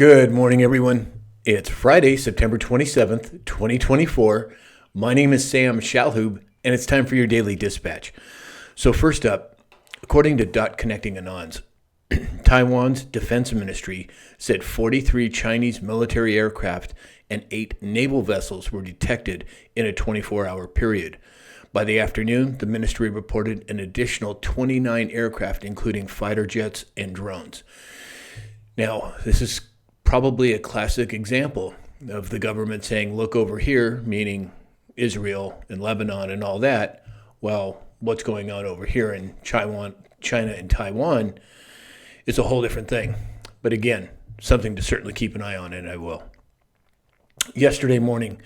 Good morning, everyone. It's Friday, September 27th, 2024. My name is Sam Shalhoub, and it's time for your daily dispatch. So first up, according to Connecting Anons, Taiwan's defense ministry said 43 Chinese military aircraft and 8 naval vessels were detected in a 24-hour period. By the afternoon, the ministry reported an additional 29 aircraft, including fighter jets and drones. Now, this is probably a classic example of the government saying, look over here, meaning Israel and Lebanon and all that. Well, what's going on over here in China and Taiwan is a whole different thing. But again, something to certainly keep an eye on, and I will. Yesterday morning,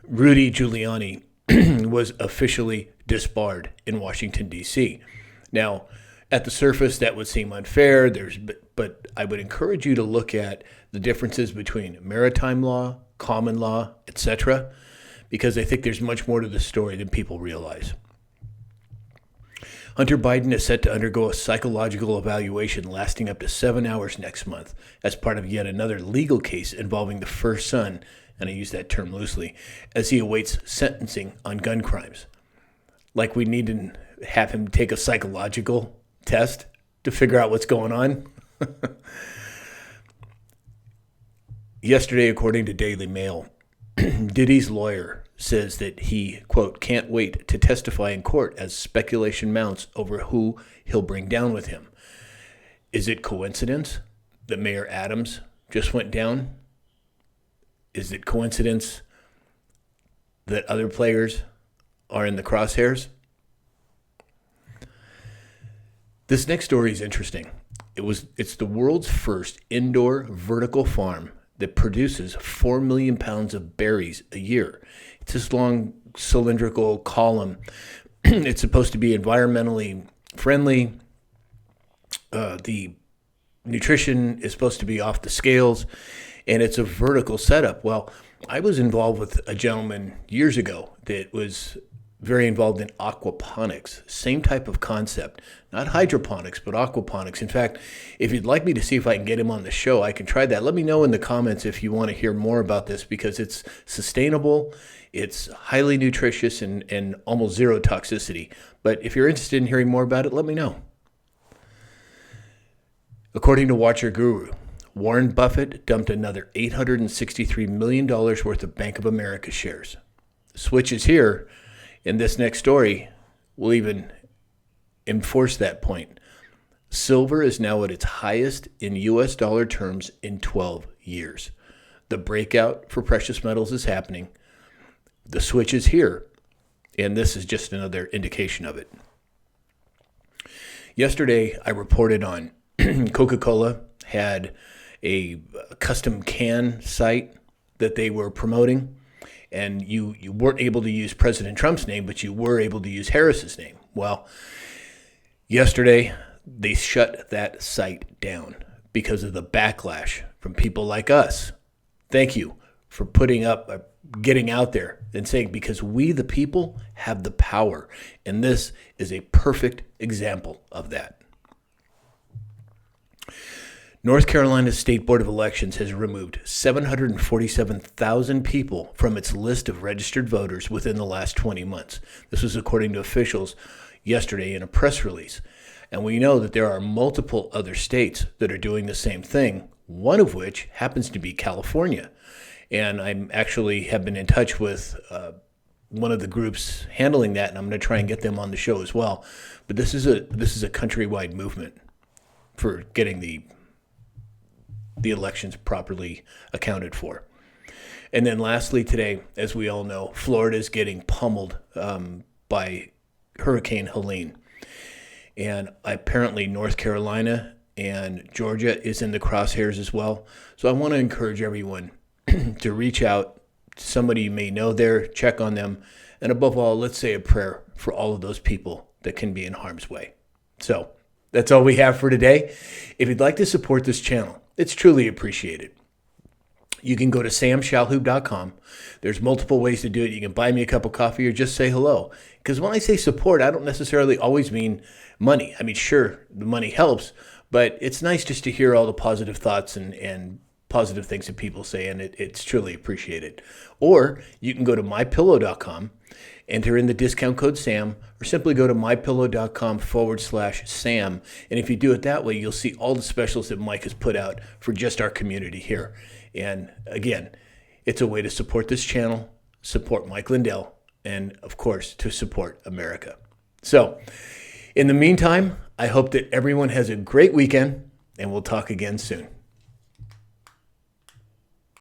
Rudy Giuliani was officially disbarred in Washington, D.C. Now, at the surface, that would seem unfair. But I would encourage you to look at the differences between maritime law, common law, etc., because I think there's much more to the story than people realize. Hunter Biden is set to undergo a psychological evaluation lasting up to 7 hours next month as part of yet another legal case involving the first son, and I use that term loosely, as he awaits sentencing on gun crimes. Like we need to have him take a psychological test to figure out what's going on. Yesterday, according to Daily Mail, Diddy's lawyer says that he, quote, can't wait to testify in court as speculation mounts over who he'll bring down with him. Is it coincidence that Mayor Adams just went down? Is it coincidence that other players are in the crosshairs? This next story is interesting. It's the world's first indoor vertical farm that produces 4 million pounds of berries a year. It's this long cylindrical column. It's supposed to be environmentally friendly. The nutrition is supposed to be off the scales, and it's a vertical setup. Well, I was involved with a gentleman years ago that was very involved in aquaponics, same type of concept, not hydroponics, but aquaponics. In fact, if you'd like me to see if I can get him on the show, I can try that. Let me know in the comments if you want to hear more about this, because it's sustainable, it's highly nutritious, and almost zero toxicity. But if you're interested in hearing more about it, let me know. According to Watcher Guru, Warren Buffett dumped another $863 million worth of Bank of America shares. The switch is here. And this next story will even enforce that point. Silver is now at its highest in U.S. dollar terms in 12 years. The breakout for precious metals is happening. The switch is here, and this is just another indication of it. Yesterday, I reported on Coca-Cola had a custom can site that they were promoting. And you weren't able to use President Trump's name, but you were able to use Harris's name. Well, yesterday, they shut that site down because of the backlash from people like us. Thank you for getting out there and saying, because we, the people, have the power. And this is a perfect example of that. North Carolina's State Board of Elections has removed 747,000 people from its list of registered voters within the last 20 months. This was according to officials yesterday in a press release. And we know that there are multiple other states that are doing the same thing, one of which happens to be California. And I actually have been in touch with one of the groups handling that, and I'm going to try and get them on the show as well. But this is a countrywide movement for getting the elections properly accounted for. And then lastly today, as we all know, Florida is getting pummeled by Hurricane Helene. And apparently North Carolina and Georgia is in the crosshairs as well. So I want to encourage everyone to reach out to somebody you may know there, check on them, and above all, let's say a prayer for all of those people that can be in harm's way. So that's all we have for today. If you'd like to support this channel, it's truly appreciated. You can go to samshalhoub.com. There's multiple ways to do it. You can buy me a cup of coffee or just say hello. Because when I say support, I don't necessarily always mean money. I mean, sure, the money helps, but it's nice just to hear all the positive thoughts and positive things that people say, and it's truly appreciated. Or you can go to mypillow.com, enter in the discount code SAM, or simply go to mypillow.com/SAM. And if you do it that way, you'll see all the specials that Mike has put out for just our community here. And again, it's a way to support this channel, support Mike Lindell, and of course, to support America. So in the meantime, I hope that everyone has a great weekend, and we'll talk again soon.